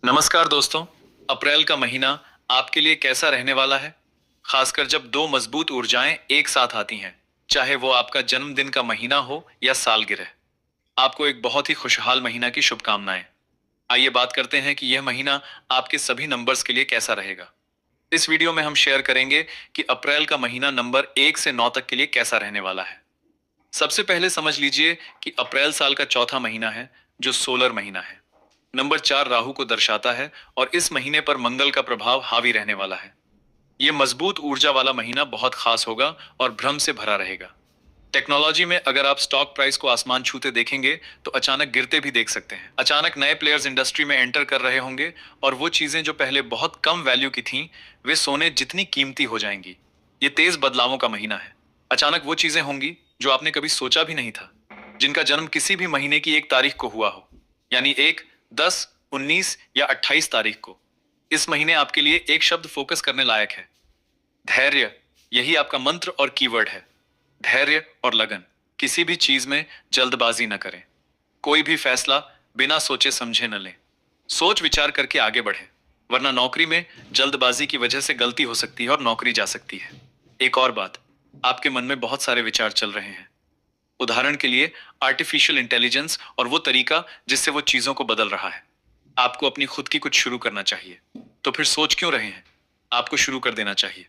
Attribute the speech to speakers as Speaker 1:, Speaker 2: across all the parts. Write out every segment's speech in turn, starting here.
Speaker 1: नमस्कार दोस्तों। अप्रैल का महीना आपके लिए कैसा रहने वाला है? खासकर जब दो मजबूत ऊर्जाएं एक साथ आती हैं, चाहे वो आपका जन्मदिन का महीना हो या सालगिरह। आपको एक बहुत ही खुशहाल महीना की शुभकामनाएं। आइए बात करते हैं कि यह महीना आपके सभी नंबर्स के लिए कैसा रहेगा। इस वीडियो में हम शेयर करेंगे कि अप्रैल का महीना नंबर 1 से 9 तक के लिए कैसा रहने वाला है। सबसे पहले समझ लीजिए कि अप्रैल साल का चौथा महीना है, जो सोलर महीना है। नंबर 4 राहु को दर्शाता है और इस महीने पर मंगल का प्रभाव हावी रहने वाला है। यह मजबूत ऊर्जा वाला महीना बहुत खास होगा और भ्रम से भरा रहेगा। टेक्नोलॉजी में अगर आप स्टॉक प्राइस को आसमान छूते देखेंगे तो अचानक गिरते भी देख सकते हैं। अचानक नए प्लेयर्स इंडस्ट्री में एंटर कर रहे होंगे और वो चीजें जो पहले बहुत कम वैल्यू की थीं, वे सोने जितनी कीमती हो जाएंगी। ये तेज बदलावों का महीना है। अचानक वो चीजें होंगी जो आपने कभी सोचा भी नहीं था, जिनका जन्म किसी भी महीने की एक तारीख को हुआ हो, यानी 1, 10, 19 या 28 तारीख को। इस महीने आपके लिए एक शब्द फोकस करने लायक है, धैर्य। यही आपका मंत्र और कीवर्ड है। धैर्य और लगन। किसी भी चीज में जल्दबाजी न करें। कोई भी फैसला बिना सोचे समझे न लें। सोच विचार करके आगे बढ़ें, वरना नौकरी में जल्दबाजी की वजह से गलती हो सकती है और नौकरी जा सकती है। एक और बात, आपके मन में बहुत सारे विचार चल रहे हैं। उदाहरण के लिए आर्टिफिशियल इंटेलिजेंस और वो तरीका जिससे वो चीजों को बदल रहा है। आपको अपनी खुद की कुछ शुरू करना चाहिए। तो फिर सोच क्यों रहे हैं? आपको शुरू कर देना चाहिए,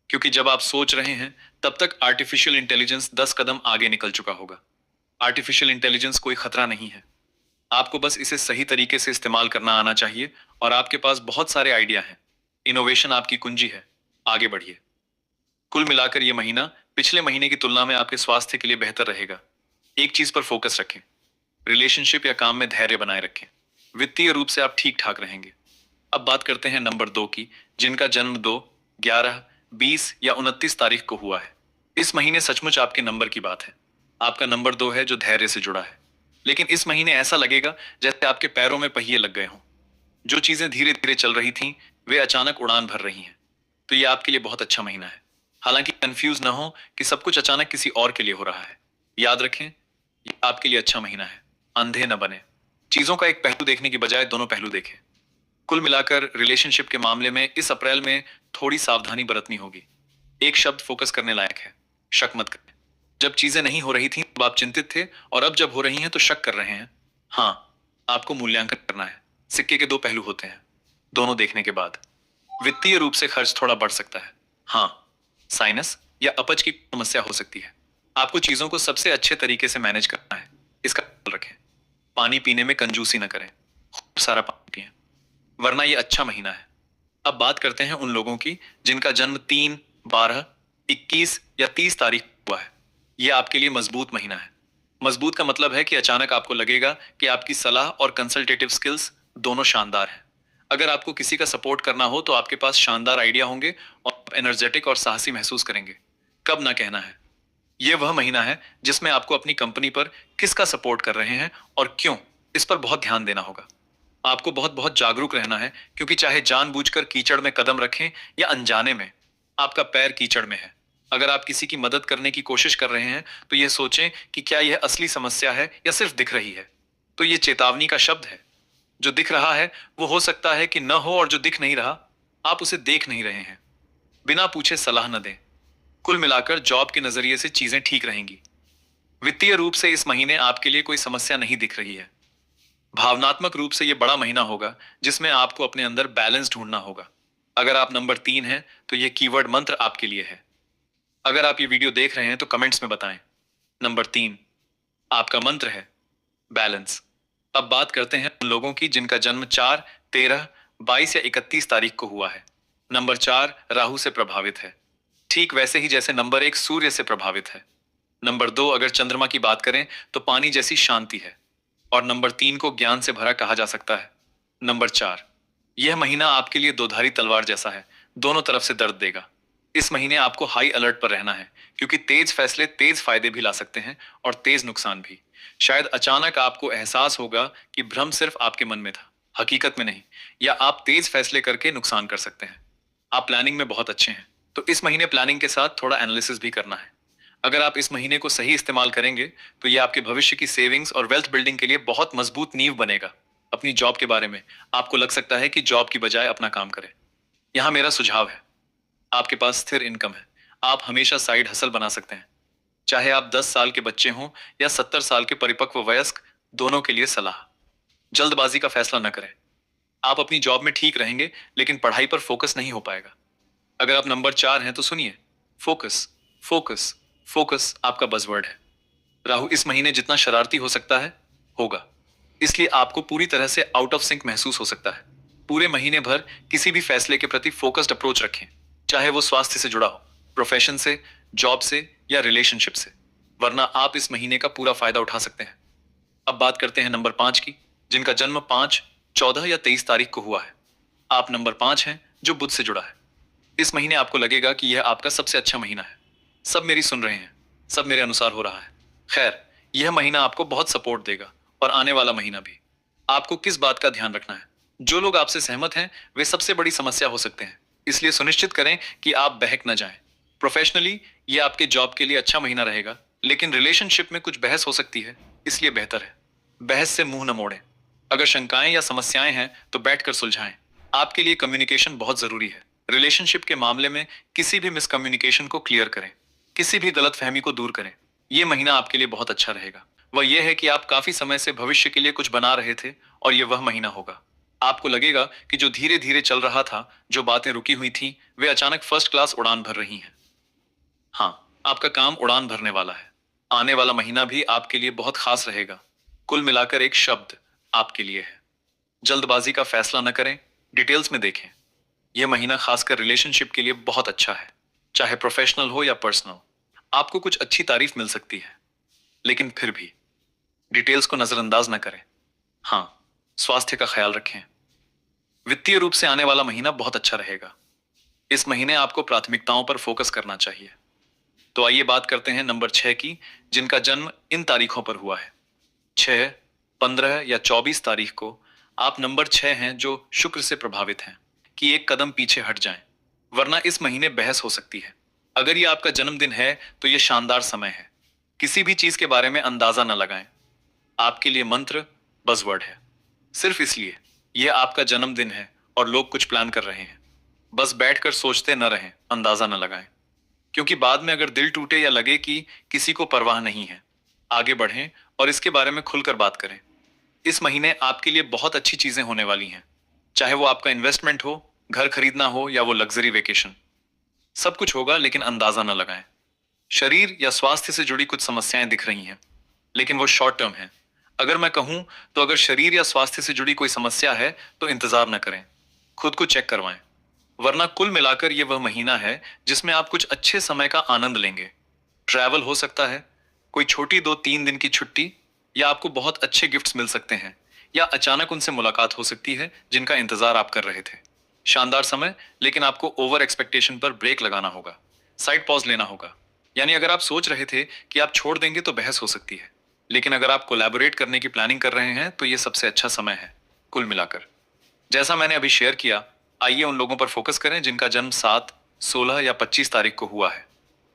Speaker 1: क्योंकि जब आप सोच रहे हैं तब तक आर्टिफिशियल इंटेलिजेंस 10 कदम आगे निकल चुका होगा। आर्टिफिशियल इंटेलिजेंस कोई खतरा नहीं है। आपको बस इसे सही तरीके से इस्तेमाल करना आना चाहिए और आपके पास बहुत सारे आइडिया हैं। इनोवेशन आपकी कुंजी है। आगे बढ़िए। कुल मिलाकर यह महीना पिछले महीने की तुलना में आपके स्वास्थ्य के लिए बेहतर रहेगा। एक चीज पर फोकस रखें, रिलेशनशिप या काम में धैर्य बनाए रखें। वित्तीय रूप से आप ठीक ठाक रहेंगे। अब बात करते हैं नंबर 2 की, जिनका जन्म 2, 11, 20 या 29 तारीख को हुआ है। इस महीने सचमुच आपके नंबर की बात है। आपका नंबर 2 है जो धैर्य से जुड़ा है। लेकिन इस महीने ऐसा लगेगा जैसे आपके पैरों में पहिए लग गए हों। जो चीजें धीरे धीरे चल रही थीं, वे अचानक उड़ान भर रही हैं। तो ये आपके लिए बहुत अच्छा महीना है। हालांकि कंफ्यूज ना हो कि सब कुछ अचानक किसी और के लिए हो रहा है। याद रखें, ये आपके लिए अच्छा महीना है। अंधे न बने। चीजों का एक पहलू देखने की बजाय दोनों पहलू देखें। कुल मिलाकर रिलेशनशिप के मामले में इस अप्रैल में थोड़ी सावधानी बरतनी होगी। एक शब्द फोकस करने लायक है, शक मत करें। जब चीजें नहीं हो रही थी तब आप चिंतित थे और अब जब हो रही हैं तो शक कर रहे हैं। हाँ, आपको मूल्यांकन करना है। सिक्के के दो पहलू होते हैं, दोनों देखने के बाद। वित्तीय रूप से खर्च थोड़ा बढ़ सकता है। हाँ, साइनस या अपच की समस्या हो सकती है। आपको चीजों को सबसे अच्छे तरीके से मैनेज करना है, इसका ख्याल रखें। पानी पीने में कंजूसी न करें, खूब सारा पानी पिएं, वरना यह अच्छा महीना है। अब बात करते हैं उन लोगों की जिनका जन्म 3, 12, 21 या 30 तारीख को हुआ है। यह आपके लिए मजबूत महीना है। मजबूत का मतलब है कि अचानक आपको लगेगा कि आपकी सलाह और कंसल्टेटिव स्किल्स दोनों शानदार हैं। अगर आपको किसी का सपोर्ट करना हो तो आपके पास शानदार आइडिया होंगे और आप एनर्जेटिक और साहसी महसूस करेंगे। कब ना कहना है। यह वह महीना है जिसमें आपको अपनी कंपनी पर किसका सपोर्ट कर रहे हैं और क्यों, इस पर बहुत ध्यान देना होगा। आपको बहुत बहुत जागरूक रहना है, क्योंकि चाहे जानबूझकर कीचड़ में कदम रखें या अनजाने में, आपका पैर कीचड़ में है। अगर आप किसी की मदद करने की कोशिश कर रहे हैं तो यह सोचें कि क्या यह असली समस्या है या सिर्फ दिख रही है। तो यह चेतावनी का शब्द है। जो दिख रहा है वो हो सकता है कि न हो, और जो दिख नहीं रहा, आप उसे देख नहीं रहे हैं। बिना पूछे सलाह न दें। कुल मिलाकर जॉब के नजरिए से चीजें ठीक रहेंगी। वित्तीय रूप से इस महीने आपके लिए कोई समस्या नहीं दिख रही है। भावनात्मक रूप से यह बड़ा महीना होगा जिसमें आपको अपने अंदर बैलेंस ढूंढना होगा। अगर आप नंबर 3 हैं तो यह कीवर्ड मंत्र आपके लिए है। अगर आप ये वीडियो देख रहे हैं तो कमेंट्स में बताएं, नंबर 3 आपका मंत्र है, बैलेंस। अब बात करते हैं उन लोगों की जिनका जन्म 4, 13, 22 या 31 तारीख को हुआ है। नंबर 4 राहु से प्रभावित है, ठीक वैसे ही जैसे नंबर 1 सूर्य से प्रभावित है। नंबर 2 अगर चंद्रमा की बात करें तो पानी जैसी शांति है, और नंबर 3 को ज्ञान से भरा कहा जा सकता है। नंबर 4, यह महीना आपके लिए दोधारी तलवार जैसा है, दोनों तरफ से दर्द देगा। इस महीने आपको हाई अलर्ट पर रहना है, क्योंकि तेज फैसले तेज फायदे भी ला सकते हैं और तेज नुकसान भी। शायद अचानक आपको एहसास होगा कि भ्रम सिर्फ आपके मन में था, हकीकत में नहीं, या आप तेज फैसले करके नुकसान कर सकते हैं। आप प्लानिंग में बहुत अच्छे हैं, तो इस महीने प्लानिंग के साथ थोड़ा एनालिसिस भी करना है। अगर आप इस महीने को सही इस्तेमाल करेंगे तो यह आपके भविष्य की सेविंग्स और वेल्थ बिल्डिंग के लिए बहुत मजबूत नींव बनेगा। अपनी जॉब के बारे में आपको लग सकता है कि जॉब की बजाय अपना काम करें। यहाँ मेरा सुझाव है, आपके पास स्थिर इनकम है, आप हमेशा साइड हसल बना सकते हैं। चाहे आप 10 साल के बच्चे हों या 70 साल के परिपक्व वयस्क, दोनों के लिए सलाह, जल्दबाजी का फैसला न करें। आप अपनी जॉब में ठीक रहेंगे लेकिन पढ़ाई पर फोकस नहीं हो पाएगा। अगर आप नंबर 4 हैं तो सुनिए, फोकस, फोकस, फोकस आपका बजवर्ड है। राहु इस महीने जितना शरारती हो सकता है, होगा। इसलिए आपको पूरी तरह से आउट ऑफ सिंक महसूस हो सकता है। पूरे महीने भर किसी भी फैसले के प्रति फोकस्ड अप्रोच रखें, चाहे वो स्वास्थ्य से जुड़ा हो, प्रोफेशन से, जॉब से या रिलेशनशिप से, वरना आप इस महीने का पूरा फायदा उठा सकते हैं। अब बात करते हैं नंबर 5 की, जिनका जन्म 5, 14 या 23 तारीख को हुआ है। आप नंबर 5 हैं जो बुध से जुड़ा है। इस महीने आपको लगेगा कि यह आपका सबसे अच्छा महीना है। सब मेरी सुन रहे हैं, सब मेरे अनुसार हो रहा है। खैर, यह महीना आपको बहुत सपोर्ट देगा और आने वाला महीना भी। आपको किस बात का ध्यान रखना है? जो लोग आपसे सहमत हैं वे सबसे बड़ी समस्या हो सकते हैं, इसलिए सुनिश्चित करें कि आप बहक न जाएं। प्रोफेशनली यह आपके जॉब के लिए अच्छा महीना रहेगा, लेकिन रिलेशनशिप में कुछ बहस हो सकती है, इसलिए बेहतर है बहस से मुंह न मोड़ें। अगर शंकाएं या समस्याएं हैं तो बैठकर सुलझाएं। आपके लिए कम्युनिकेशन बहुत जरूरी है। रिलेशनशिप के मामले में किसी भी मिसकम्युनिकेशन को क्लियर करें, किसी भी गलतफहमी को दूर करें। यह महीना आपके लिए बहुत अच्छा रहेगा। वह यह है कि आप काफी समय से भविष्य के लिए कुछ बना रहे थे और यह वह महीना होगा। आपको लगेगा कि जो धीरे धीरे चल रहा था, जो बातें रुकी हुई थी, वे अचानक फर्स्ट क्लास उड़ान भर रही हैं। हाँ, आपका काम उड़ान भरने वाला है। आने वाला महीना भी आपके लिए बहुत खास रहेगा। कुल मिलाकर एक शब्द आपके लिए है, जल्दबाजी का फैसला न करें, डिटेल्स में देखें। यह महीना खासकर रिलेशनशिप के लिए बहुत अच्छा है, चाहे प्रोफेशनल हो या पर्सनल। आपको कुछ अच्छी तारीफ मिल सकती है, लेकिन फिर भी डिटेल्स को नजरअंदाज न करें। हाँ, स्वास्थ्य का ख्याल रखें। वित्तीय रूप से आने वाला महीना बहुत अच्छा रहेगा। इस महीने आपको प्राथमिकताओं पर फोकस करना चाहिए। तो आइए बात करते हैं नंबर 6 की, जिनका जन्म इन तारीखों पर हुआ है। 6, 15 या 24 तारीख को। आप नंबर 6 हैं जो शुक्र से प्रभावित हैं कि एक कदम पीछे हट जाएं, वरना इस महीने बहस हो सकती है। अगर ये आपका जन्मदिन है तो ये शानदार समय है। किसी भी चीज के बारे में अंदाजा न लगाएं। आपके लिए मंत्र बजवर्ड है। सिर्फ इसलिए यह आपका जन्मदिन है और लोग कुछ प्लान कर रहे हैं। बस बैठकर सोचते न रहें, अंदाजा न लगाएं, क्योंकि बाद में अगर दिल टूटे या लगे कि किसी को परवाह नहीं है, आगे बढ़ें और इसके बारे में खुलकर बात करें। इस महीने आपके लिए बहुत अच्छी चीजें होने वाली हैं, चाहे वो आपका इन्वेस्टमेंट हो, घर खरीदना हो या वो लग्जरी वेकेशन। सब कुछ होगा, लेकिन अंदाजा न लगाएं। शरीर या स्वास्थ्य से जुड़ी कुछ समस्याएं दिख रही हैं, लेकिन वो शॉर्ट टर्म है। अगर मैं कहूं तो अगर शरीर या स्वास्थ्य से जुड़ी कोई समस्या है तो इंतजार न करें, खुद को चेक करवाएं। वरना कुल मिलाकर ये वह महीना है जिसमें आप कुछ अच्छे समय का आनंद लेंगे। ट्रैवल हो सकता है, कोई छोटी 2-3 दिन की छुट्टी, या आपको बहुत अच्छे गिफ्ट्स मिल सकते हैं, या अचानक उनसे मुलाकात हो सकती है जिनका इंतजार आप कर रहे थे। शानदार समय, लेकिन आपको ओवर एक्सपेक्टेशन पर ब्रेक लगाना होगा, साइड पॉज लेना होगा। यानी अगर आप सोच रहे थे कि आप छोड़ देंगे तो बहस हो सकती है, लेकिन अगर आप कोलैबोरेट करने की प्लानिंग कर रहे हैं तो ये सबसे अच्छा समय है। कुल मिलाकर जैसा मैंने अभी शेयर किया, आइए उन लोगों पर फोकस करें जिनका जन्म 7, 16 या 25 तारीख को हुआ है।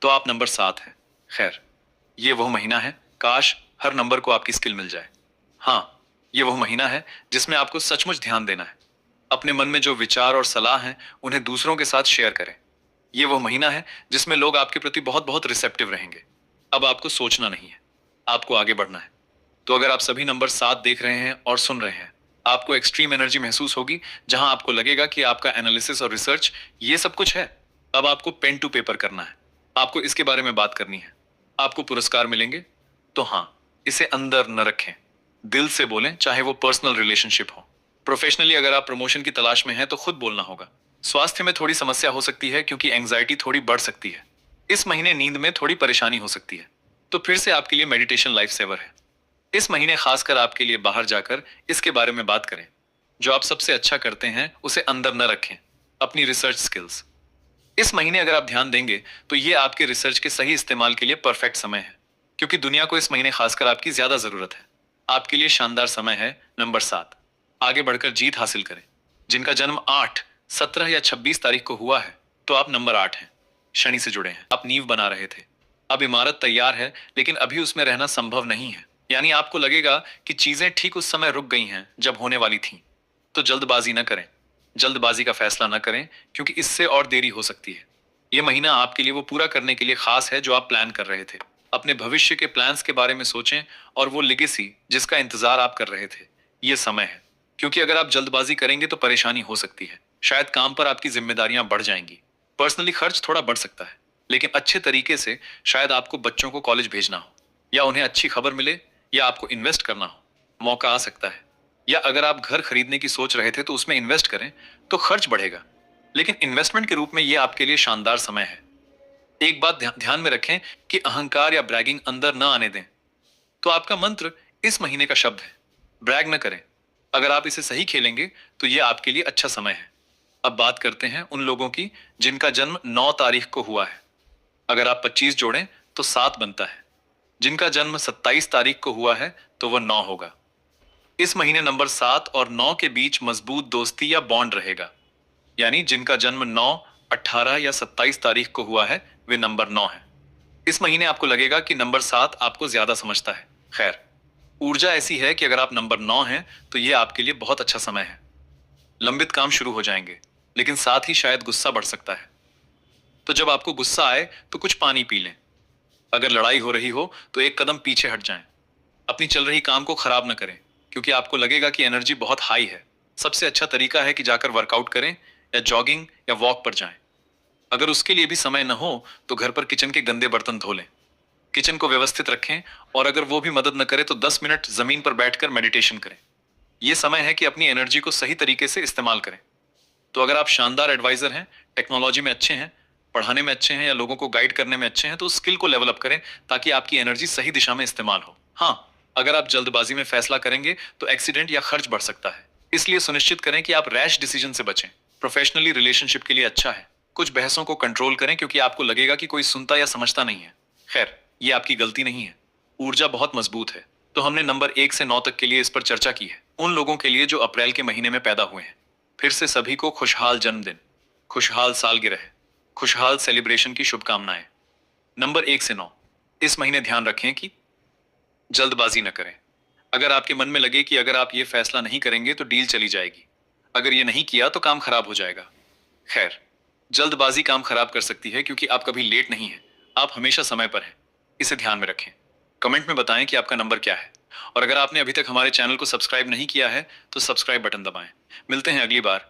Speaker 1: तो आप नंबर 7 है। खैर, ये वह महीना है, काश हर नंबर को आपकी स्किल मिल जाए। हाँ, ये वह महीना है जिसमें आपको सचमुच ध्यान देना है। अपने मन में जो विचार और सलाह हैं उन्हें दूसरों के साथ शेयर करें। ये वह महीना है जिसमें लोग आपके प्रति बहुत बहुत रिसेप्टिव रहेंगे। अब आपको सोचना नहीं है, आपको आगे बढ़ना है। तो अगर आप सभी नंबर 7 देख रहे हैं और सुन रहे हैं, आपको एक्सट्रीम एनर्जी महसूस होगी, जहां आपको लगेगा कि आपका एनालिसिस और रिसर्च ये सब कुछ है। अब आपको पेन टू पेपर करना है, आपको इसके बारे में बात करनी है। आपको पुरस्कार मिलेंगे, तो हाँ, इसे अंदर न रखें, दिल से बोलें, चाहे वो पर्सनल रिलेशनशिप हो। प्रोफेशनली अगर आप प्रमोशन की तलाश में हैं तो खुद बोलना होगा। स्वास्थ्य में थोड़ी समस्या हो सकती है क्योंकि एंग्जाइटी थोड़ी बढ़ सकती है। इस महीने नींद में थोड़ी परेशानी हो सकती है, तो फिर से आपके लिए मेडिटेशन लाइफ सेवर है। इस महीने खासकर आपके लिए बाहर जाकर इसके बारे में बात करें। जो आप सबसे अच्छा करते हैं उसे अंदर न रखें, अपनी रिसर्च स्किल्स। इस महीने अगर आप ध्यान देंगे तो ये आपके रिसर्च के सही इस्तेमाल के लिए परफेक्ट समय है, क्योंकि दुनिया को इस महीने खासकर आपकी ज्यादा जरूरत है। आपके लिए शानदार समय है नंबर 7। आगे बढ़कर जीत हासिल करें। जिनका जन्म 8, 17 या 26 तारीख को हुआ है, तो आप नंबर 8 हैं। शनि से जुड़े हैं, आप नींव बना रहे थे। अब इमारत तैयार है, लेकिन अभी उसमें रहना संभव नहीं है। यानी आपको लगेगा कि चीजें ठीक उस समय रुक गई हैं जब होने वाली थीं। तो जल्दबाजी न करें, जल्दबाजी का फैसला न करें, क्योंकि इससे और देरी हो सकती है। यह महीना आपके लिए वो पूरा करने के लिए खास है जो आप प्लान कर रहे थे। अपने भविष्य के प्लान्स के बारे में सोचें और वो लिगेसी जिसका इंतजार आप कर रहे थे, ये समय है। क्योंकि अगर आप जल्दबाजी करेंगे तो परेशानी हो सकती है। शायद काम पर आपकी जिम्मेदारियां बढ़ जाएंगी, पर्सनली खर्च थोड़ा बढ़ सकता है, लेकिन अच्छे तरीके से। शायद आपको बच्चों को कॉलेज भेजना हो, या उन्हें अच्छी खबर मिले, या आपको इन्वेस्ट करना हो, मौका आ सकता है। या अगर आप घर खरीदने की सोच रहे थे तो उसमें इन्वेस्ट करें तो खर्च बढ़ेगा, लेकिन इन्वेस्टमेंट के रूप में यह आपके लिए शानदार समय है। एक बात ध्यान में रखें कि अहंकार या ब्रैगिंग अंदर न आने दें। तो आपका मंत्र इस महीने का शब्द है, ब्रैग न करें। अगर आप इसे सही खेलेंगे तो यह आपके लिए अच्छा समय है। अब बात करते हैं उन लोगों की जिनका जन्म 9 तारीख को हुआ है। अगर आप 25 जोड़ें तो 7 बनता है। जिनका जन्म 27 तारीख को हुआ है तो वह 9 होगा। इस महीने नंबर 7 और 9 के बीच मजबूत दोस्ती या बॉन्ड रहेगा। यानी जिनका जन्म 9, 18 या 27 तारीख को हुआ है वे नंबर 9 है। इस महीने आपको लगेगा कि नंबर 7 आपको ज्यादा समझता है। खैर, ऊर्जा ऐसी है कि अगर आप नंबर 9 हैं तो यह आपके लिए बहुत अच्छा समय है। लंबित काम शुरू हो जाएंगे, लेकिन साथ ही शायद गुस्सा बढ़ सकता है। तो जब आपको गुस्सा आए तो कुछ पानी पी लें। अगर लड़ाई हो रही हो तो एक कदम पीछे हट जाएं। अपनी चल रही काम को खराब न करें, क्योंकि आपको लगेगा कि एनर्जी बहुत हाई है। सबसे अच्छा तरीका है कि जाकर वर्कआउट करें, या जॉगिंग या वॉक पर जाएं। अगर उसके लिए भी समय न हो तो घर पर किचन के गंदे बर्तन धो लें, किचन को व्यवस्थित रखें, और अगर वो भी मदद न करे तो 10 मिनट जमीन पर बैठकर मेडिटेशन करें। यह समय है कि अपनी एनर्जी को सही तरीके से इस्तेमाल करें। तो अगर आप शानदार एडवाइजर हैं, टेक्नोलॉजी में अच्छे हैं, पढ़ाने में अच्छे हैं, या लोगों को गाइड करने में अच्छे हैं, तो स्किल को लेवल अप करें ताकि आपकी एनर्जी सही दिशा में इस्तेमाल हो। हाँ, अगर आप जल्दबाजी में फैसला करेंगे तो एक्सीडेंट या खर्च बढ़ सकता है, इसलिए सुनिश्चित करें कि आप रैश डिसीजन से बचें। प्रोफेशनली रिलेशनशिप के लिए अच्छा है। कुछ बहसों को कंट्रोल करें, क्योंकि आपको लगेगा कि कोई सुनता या समझता नहीं है। खैर, ये आपकी गलती नहीं है। ऊर्जा बहुत मजबूत है। तो हमने नंबर 1 से 9 तक के लिए इस पर चर्चा की है, उन लोगों के लिए जो अप्रैल के महीने में पैदा हुए हैं। फिर से सभी को खुशहाल जन्मदिन, खुशहाल सालगिरह, खुशहाल सेलिब्रेशन की शुभकामनाएं। नंबर 1 से 9, इस महीने ध्यान रखें कि जल्दबाजी न करें। अगर आपके मन में लगे कि अगर आप ये फैसला नहीं करेंगे तो डील चली जाएगी, अगर ये नहीं किया तो काम खराब हो जाएगा। खैर, जल्दबाजी काम खराब कर सकती है, क्योंकि आप कभी लेट नहीं हैं, आप हमेशा समय पर हैं। इसे ध्यान में रखें। कमेंट में बताएं कि आपका नंबर क्या है, और अगर आपने अभी तक हमारे चैनल को सब्सक्राइब नहीं किया है तो सब्सक्राइब बटन दबाएं। मिलते हैं अगली बार।